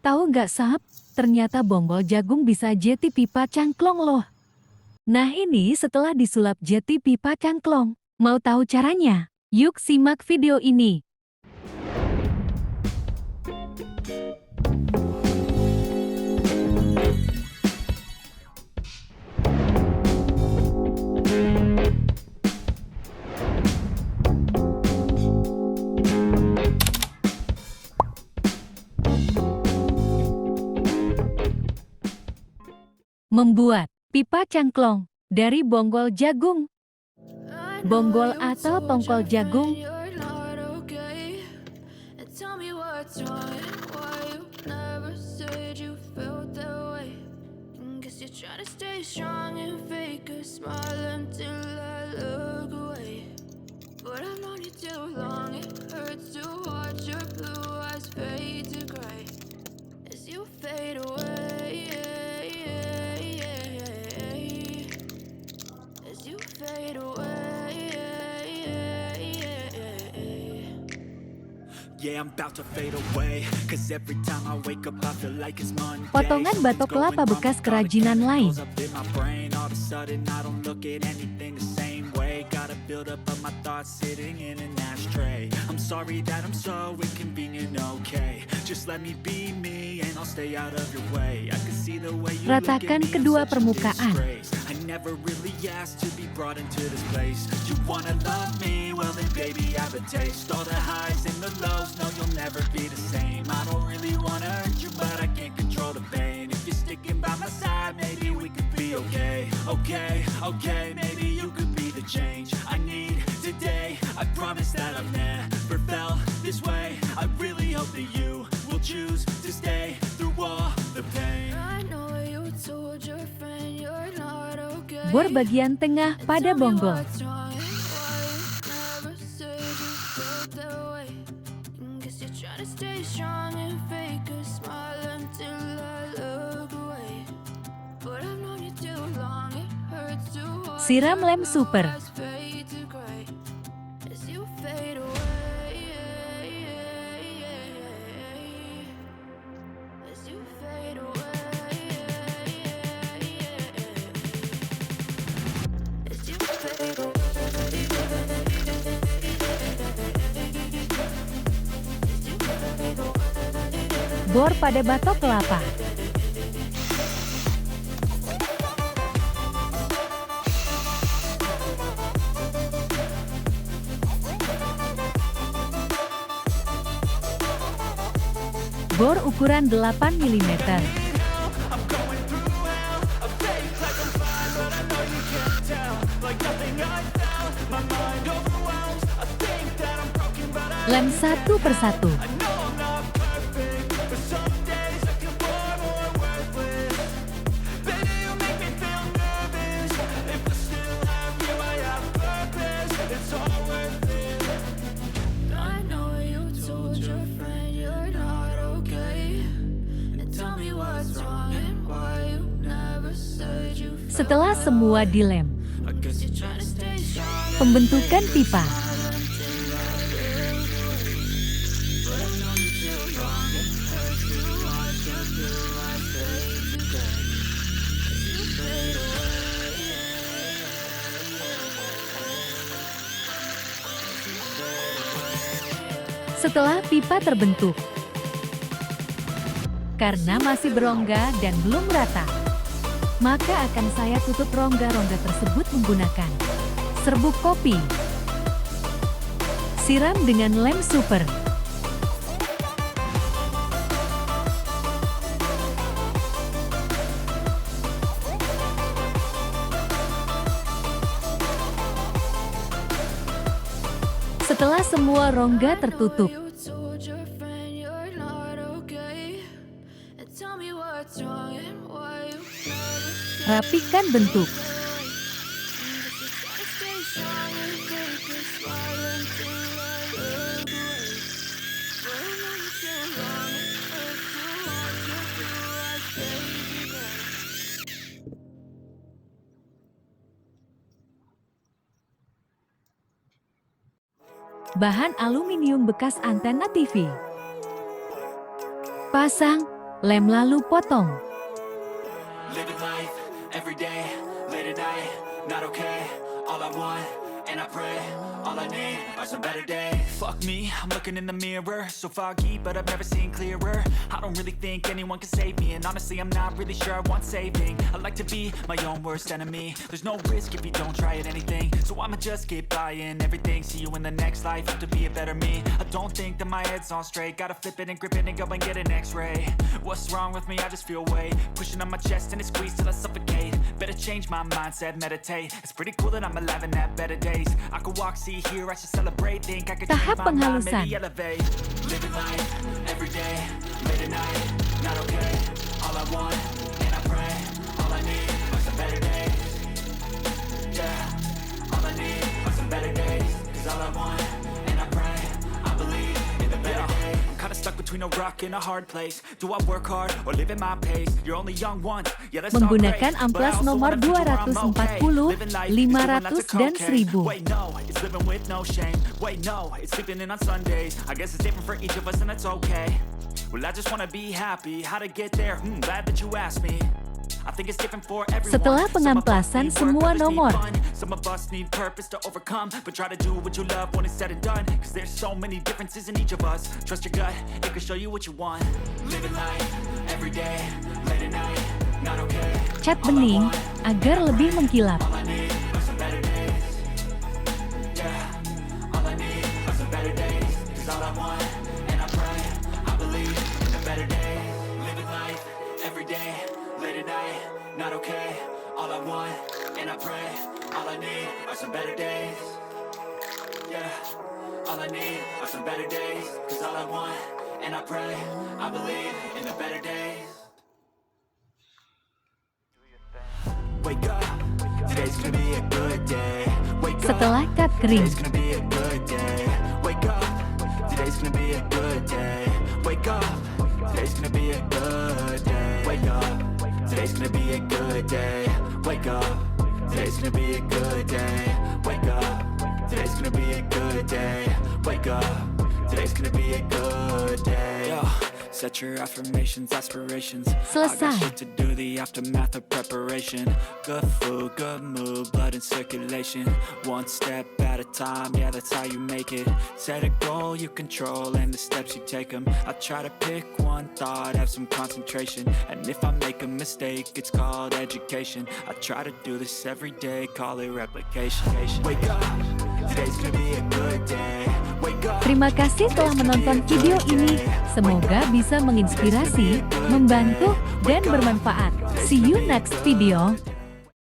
Tahu nggak Sap? Ternyata bonggol jagung bisa jadi pipa cangklong loh. Nah ini setelah disulap jadi pipa cangklong. Mau tahu caranya? Yuk simak video ini. Membuat pipa cangklong dari bonggol jagung. Bonggol atau tongkol jagung potongan batok kelapa bekas kerajinan lain. Ratakan kedua permukaan. Okay, maybe you could be the change I need today. I promise that I've never felt this way. I really hope that you will choose to stay through all the pain. I know you told your friend you're not okay. Bor bagian tengah pada bonggol. Siram lem super. Bor pada batok kelapa. Bor ukuran 8 mm. Lem satu persatu. Setelah semua dilem, pembentukan pipa. Setelah pipa terbentuk, karena masih berongga dan belum rata, maka akan saya tutup rongga-rongga tersebut menggunakan serbuk kopi. Siram dengan lem super. Setelah semua rongga tertutup, rapikan bentuk. Bahan aluminium bekas antena TV. Pasang Lem lalu potong. Living life every day, late at night, not okay. All I want, and I pray, all I need are some better days. Fuck me, I'm looking in the mirror, so foggy, but I've never seen clearer. I don't really think anyone can save me, and honestly I'm not really sure I want saving. I like to be my own worst enemy. There's no risk if you don't try at anything, so I'ma just keep buying everything. See you in the next life, have to be a better me. I don't think that my head's on straight, gotta flip it and grip it and go and get an x-ray. What's wrong with me? I just feel weight pushing on my chest and it squeezes till I suffocate. Better change my mindset, meditate. It's pretty cool that I'm alive and have better days. I could walk, see, hear, I should celebrate. Think I could change Tahap my mind, penghalusan. maybe elevate. Living life every day, late at night, not okay. All I want, and I pray, all I need are some better days. Yeah, all I need are some better days. Cause all I want, and I pray, I believe in the better days. I'm kinda stuck between a rock and a hard place. Do I work hard or live at my pace? You're only young once, yeah that's all great. Menggunakan amplas nomor 240, 500, dan 1000. Wait, no, it's living with no shame. Wait, no, it's sleeping in on Sundays. I guess it's different for each of us and that's okay. Well, I just wanna be happy. How to get there? Glad that you asked me. I think it's different for everyone. Setelah pengamplasan semua nomor, Some of us need purpose to overcome, but try to do what you love when it's said and done. Cause there's so many differences in each of us. Trust your gut, it can show you what you want. Living life every day, late at night, not okay. cat bening agar lebih mengkilap. All I need are some better days. Yeah, all I need are some better days. Cause all I want, and I pray, I believe in a better day. Living life every day, late at night, not okay. All I want, and I pray, all I need are some better days. Yeah, all I need are some better days. Cause all I want, and I pray, I believe in the better days. Wake up, today's gonna be a good day. Wake up, Setelah cat kering, today's gonna be a good day. Wake up, today's gonna be a good day. Wake up, today's gonna be a good day. Wake up, today's gonna be a good day. Wake up, today's gonna be a good day. Wake up, today's gonna be a good day. Wake up, today's gonna be a good day. Yo, set your affirmations, aspirations. Selesai. I got shit to do, the aftermath of preparation. Good food, good mood, blood in circulation. One step at a time, yeah, that's how you make it. Set a goal you control and the steps you take them. I try to pick one thought, have some concentration. And if I make a mistake, it's called education. I try to do this every day, call it replication. Wake up, today's gonna be a good day. Wake up. terima kasih telah menonton video ini. Semoga bisa menginspirasi, membantu, dan bermanfaat. See you next video.